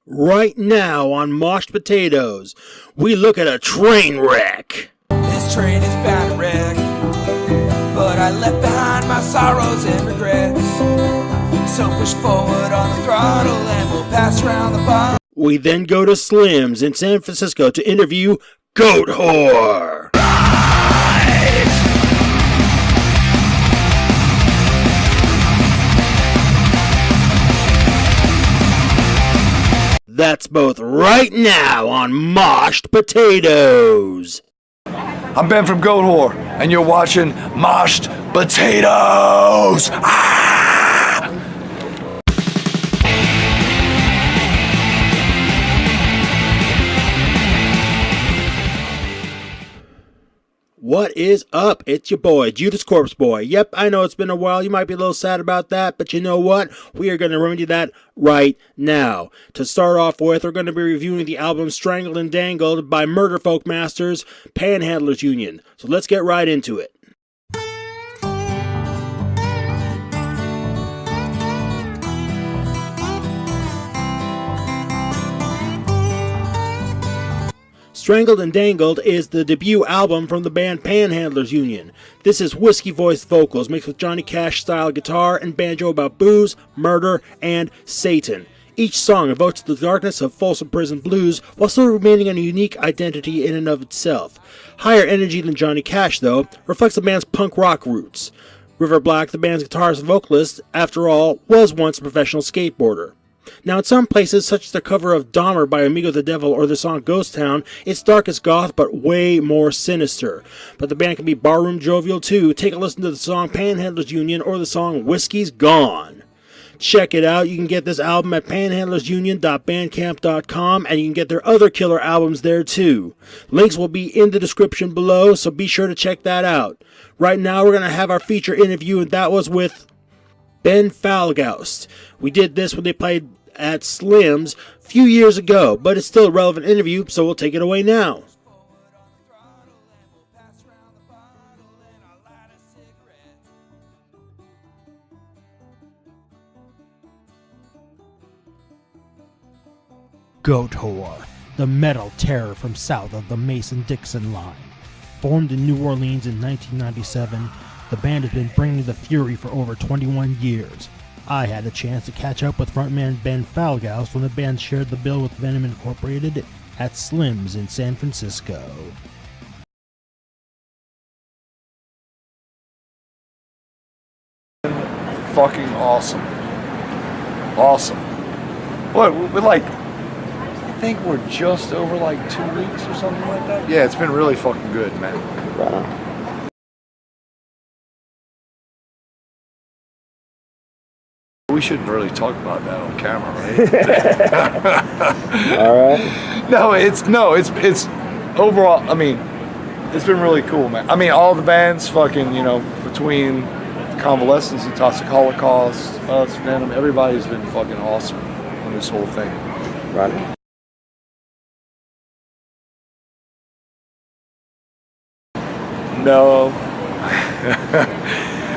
Right now on Moshed Potatoes, we look at a train wreck. This train is bound to wreck, but I left behind my sorrows and regrets. So push forward on the throttle and we'll pass around the bar. We then go to Slim's in San Francisco to interview Goatwhore. That's both right now on Moshed Potatoes. I'm Ben from Goatwhore, and you're watching Moshed Potatoes. What is up? It's your boy, Judas Corpse Boy. Yep, I know it's been a while. You might be a little sad about that, but you know what? We are going to remedy that right now. To start off with, we're going to be reviewing the album Strangled and Dangled by Murderfolk Masters, Pandhandlers Union. So let's get right into it. Strangled and Dangled is the debut album from the band Pandhandlers Union. This is whiskey-voiced vocals mixed with Johnny Cash-style guitar and banjo about booze, murder, and Satan. Each song evokes the darkness of Folsom Prison blues while still remaining a unique identity in and of itself. Higher energy than Johnny Cash, though, reflects the band's punk rock roots. River Black, the band's guitarist and vocalist, after all, was once a professional skateboarder. Now, in some places, such as the cover of Dahmer by Amigo the Devil or the song Ghost Town, it's dark as goth, but way more sinister. But the band can be barroom jovial too. Take a listen to the song Pandhandlers Union or the song Whiskey's Gone. Check it out. You can get this album at panhandlersunion.bandcamp.com, and you can get their other killer albums there too. Links will be in the description below, so be sure to check that out. Right now, we're going to have our feature interview, and that was with Ben Falgaust. We did this when they played at Slim's a few years ago, but it's still a relevant interview, so we'll take it away now. Goatwhore, the metal terror from south of the Mason-Dixon line. Formed in New Orleans in 1997, the band has been bringing the fury for over 21 years. I had a chance to catch up with frontman Ben Falgaust when the band shared the bill with Venom Incorporated at Slim's in San Francisco. Fucking awesome. Awesome. What, we're like, I think we're just over like 2 weeks or something like that. Yeah, it's been really fucking good, man. Wow. We shouldn't really talk about that on camera, right? All right. It's overall, I mean, it's been really cool, man. I mean, all the bands fucking, between Convalescence and Toxic Holocaust, us, Venom, everybody's been fucking awesome on this whole thing. Right. No.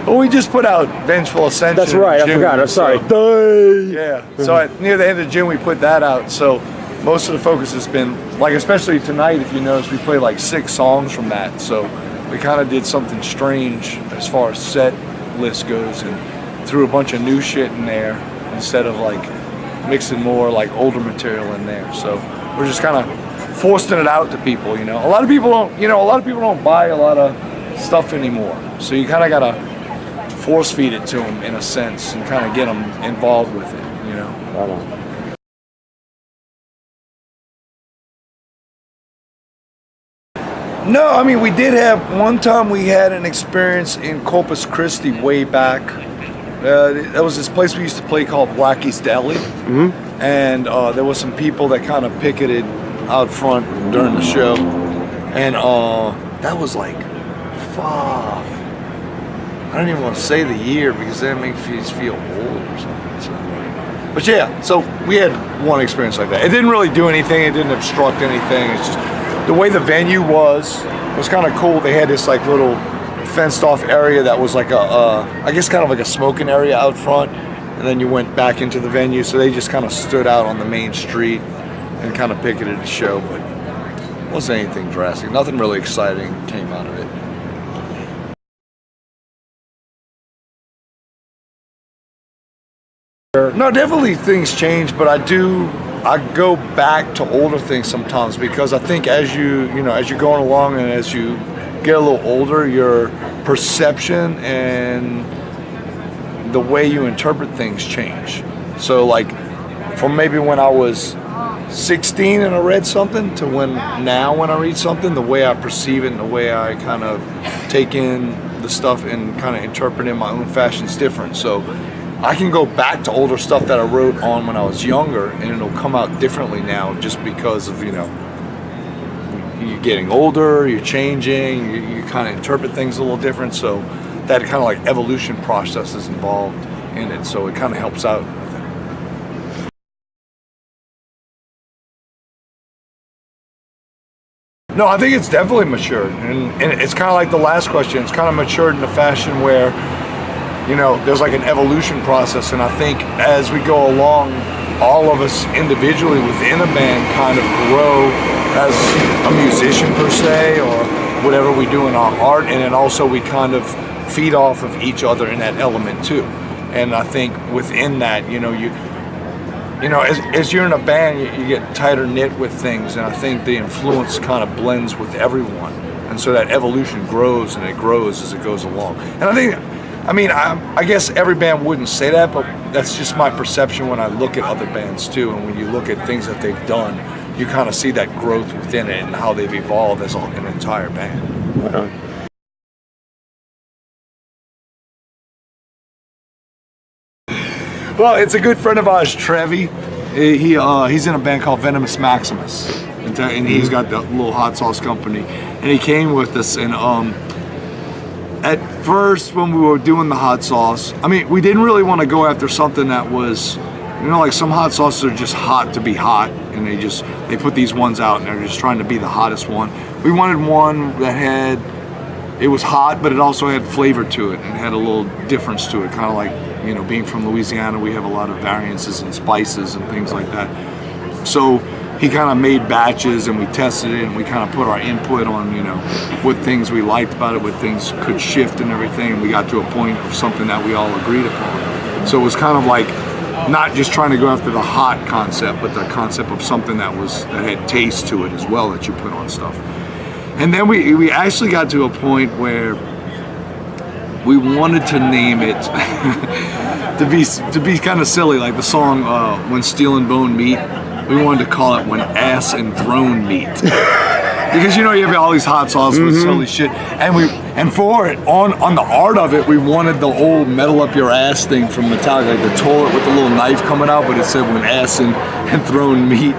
Well, we just put out Vengeful Ascension. That's right, I forgot. I'm sorry. Yeah. So near the end of June, we put that out. So most of the focus has been, like, especially tonight, if you notice, we played like 6 songs from that. So we kind of did something strange as far as set list goes and threw a bunch of new shit in there instead of like mixing more like older material in there. So we're just kind of forcing it out to people, A lot of people don't buy a lot of stuff anymore. So you kind of got to force feed it to them in a sense and kind of get them involved with it, Right on. No, I mean, we did have, one time we had an experience in Corpus Christi way back. There was this place we used to play called Blacky's Deli. Mm-hmm. And there was some people that kind of picketed out front during the show. And that was like, fuck. I don't even want to say the year because that makes you feel old or something. So. But yeah, so we had one experience like that. It didn't really do anything. It didn't obstruct anything. It's just the way the venue was kind of cool. They had this like little fenced off area that was like I guess kind of like a smoking area out front. and then you went back into the venue. So they just kind of stood out on the main street and kind of picketed the show, but it wasn't anything drastic. Nothing really exciting came out of it. No, definitely things change, but I go back to older things sometimes, because I think as you're going along and as you get a little older, your perception and the way you interpret things change. So like from maybe when I was 16 and I read something to when I read something, the way I perceive it and the way I kind of take in the stuff and kind of interpret it in my own fashion is different. So I can go back to older stuff that I wrote on when I was younger, and it'll come out differently now, just because of, you're getting older, you're changing, you kind of interpret things a little different. So that kind of like evolution process is involved in it. So it kind of helps out, I think. No, I think it's definitely matured, and it's kind of like the last question. It's kind of matured in a fashion where, there's like an evolution process, and I think as we go along, all of us individually within a band kind of grow as a musician per se, or whatever we do in our art, and then also we kind of feed off of each other in that element too. And I think within that, as you're in a band, you get tighter knit with things, and I think the influence kind of blends with everyone, and so that evolution grows and it grows as it goes along. And I guess every band wouldn't say that, but that's just my perception when I look at other bands too. And when you look at things that they've done, you kind of see that growth within it and how they've evolved as an entire band. Right on. Well, it's a good friend of ours, Trevi. He's in a band called Venomous Maximus, and he's got the little hot sauce company. And he came with us, and at first, when we were doing the hot sauce, we didn't really want to go after something that was, like some hot sauces are just hot to be hot, and they put these ones out and they're just trying to be the hottest one. We wanted one that it was hot, but it also had flavor to it and had a little difference to it, kind of like, being from Louisiana, we have a lot of variances in spices and things like that. So he kind of made batches, and we tested it, and we kind of put our input on, what things we liked about it, what things could shift and everything, and we got to a point of something that we all agreed upon. So it was kind of like not just trying to go after the hot concept, but the concept of something that had taste to it as well, that you put on stuff. And then we actually got to a point where we wanted to name it to be kind of silly, like the song "When Steel and Bone Meet." We wanted to call it "When Ass and Throne Meet," because you have all these hot sauces with silly shit, and for it on the art of it, we wanted the old "metal up your ass" thing from Metallica, like the toilet with the little knife coming out, but it said "When Ass and Throne Meet."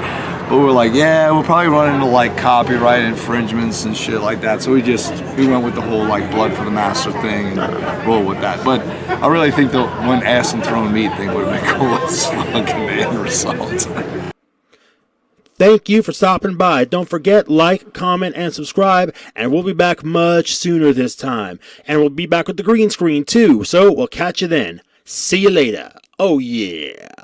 But we were like, yeah, we'll probably run into like copyright infringements and shit like that. So we went with the whole like blood for the master thing and roll with that. But I really think the "When Ass and Throne Meet" thing would have been cool as fuck in the end result. Thank you for stopping by. Don't forget, like, comment, and subscribe, and we'll be back much sooner this time. And we'll be back with the green screen too, so we'll catch you then. See you later. Oh yeah.